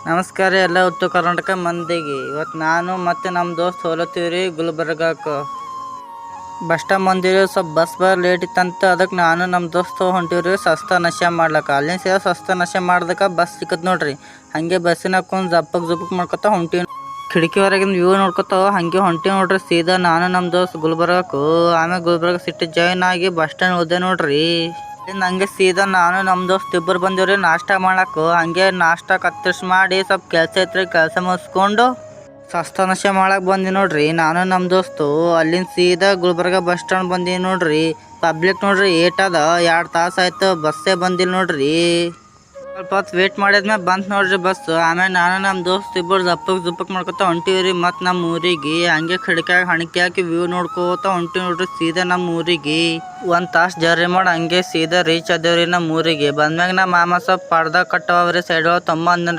ನಮಸ್ಕಾರ ಎಲ್ಲ ಉತ್ತರ ಕರ್ನಾಟಕ ಮಂದಿಗೆ. ಇವತ್ತು ನಾನು ಮತ್ತು ನಮ್ಮ ದೋಸ್ತ್ ಹೋಲತ್ತೀವ್ರಿ ಗುಲ್ಬರ್ಗಕ್ಕೆ. ಬಸ್ ಸ್ಟಾಪ್ ಬಂದಿರಿ, ಸ್ವಲ್ಪ ಬಸ್ ಲೇಟ್ ಇತ್ತಂತ. ಅದಕ್ಕೆ ನಾನು ನಮ್ಮ ದೋಸ್ತ್ ಹೊಂಟಿವ್ರಿ ಸಸ್ತ ನಶೆ ಮಾಡ್ಲಕ್ಕ. ಅಲ್ಲಿನ ಸೇರಿ ಸಸ್ತ ನಶೆ ಮಾಡ್ದಕ್ಕೆ ಬಸ್ ಸಿಕ್ಕತ್ ನೋಡ್ರಿ. ಹಾಗೆ ಬಸ್ಸಿನಾಗ ಕುಂದು ಜಪ್ಪಕ್ ಮಾಡ್ಕೊತ ಹೊಂಟಿವಿ. ಕಿಟಕಿ ಹೊರಗಿಂದ ವ್ಯೂ ನೋಡ್ಕೊತ ಹಾಗೆ ಹೊಂಟಿವಿ ನೋಡ್ರಿ. ಸೀದಾ ನಾನು ನಮ್ಮ ದೋಸ್ತ್ ಗುಲ್ಬರ್ಗಕ್ಕೆ. ಆಮೇಲೆ ಗುಲ್ಬರ್ಗ ಸಿಟಿ ಜಾಯ್ನ್ ಆಗಿ ಬಸ್ ಸ್ಟ್ಯಾಂಡ್ ಹೋದೆ ನೋಡ್ರಿ. ಹಂಗೆ ಸೀದಾ ನಾನು ನಮ್ಮ ದೋಸ್ತ್ ಇಬ್ಬರು ಬಂದಿವ್ರಿ ನಾಷ್ಟ ಮಾಡಕ್ಕೆ. ಹಂಗೆ ನಾಷ್ಟ ಕತ್ತರಿಸಿ ಮಾಡಿ ಸ್ವಲ್ಪ ಕೆಲಸ ಐತ್ರಿ, ಕೆಲಸ ಮುಗಿಸ್ಕೊಂಡು ಸಸ್ತ ನಶೆ ಮಾಡಕ್ಕೆ ಬಂದಿ ನೋಡ್ರಿ ನಾನು ನಮ್ಮ ದೋಸ್ತು. ಅಲ್ಲಿಂದ ಸೀದಾ ಗುಲ್ಬರ್ಗ ಬಸ್ ಸ್ಟ್ಯಾಂಡ್ ಬಂದೀನಿ ನೋಡ್ರಿ. ಪಬ್ಲಿಕ್ ನೋಡ್ರಿ ಏಟದ 2 ತಾಸು ಆಯ್ತು ಬಸ್ಸೇ ಬಂದಿಲ್ಲ ನೋಡ್ರಿ. ಸ್ವಲ್ಪ ಹೊತ್ತು ವೇಟ್ ಮಾಡಿದ್ಮೇಲೆ ಬಂತು ನೋಡ್ರಿ ಬಸ್. ಆಮೇಲೆ ನಾನು ನಮ್ಮ ದೋಸ್ತ್ ಇಬ್ಬರು ಜಪ್ಪಕ್ ಮಾಡ್ಕೊತ ಹೊಂಟಿವ್ರಿ ಮತ್ತು ನಮ್ಮ ಊರಿಗೆ. ಹಂಗೆ ಕಿಟಕಿಯಾಗ ಹಣಿಕೆ ಹಾಕಿ ವ್ಯೂ ನೋಡ್ಕೋತ ಹೊಂಟಿವಿ ನೋಡ್ರಿ ಸೀದಾ ನಮ್ಮ ಊರಿಗೆ. 1 ತಾಸು ಜರ್ನಿ ಮಾಡಿ ಹಂಗೆ ಸೀದಾ ರೀಚ್ ಆದೇವ್ರಿ ನಮ್ಮ ಊರಿಗೆ. ಬಂದ್ಮ್ಯಾಗ ನಮ್ಮ ಮಾಮ ಸ್ವಲ್ಪ ಪಡ್ದ ಕಟ್ಟವ್ರಿ ಸೈಡ್ ಒಳಗೆ ತೊಂಬಂದ್ರಿ.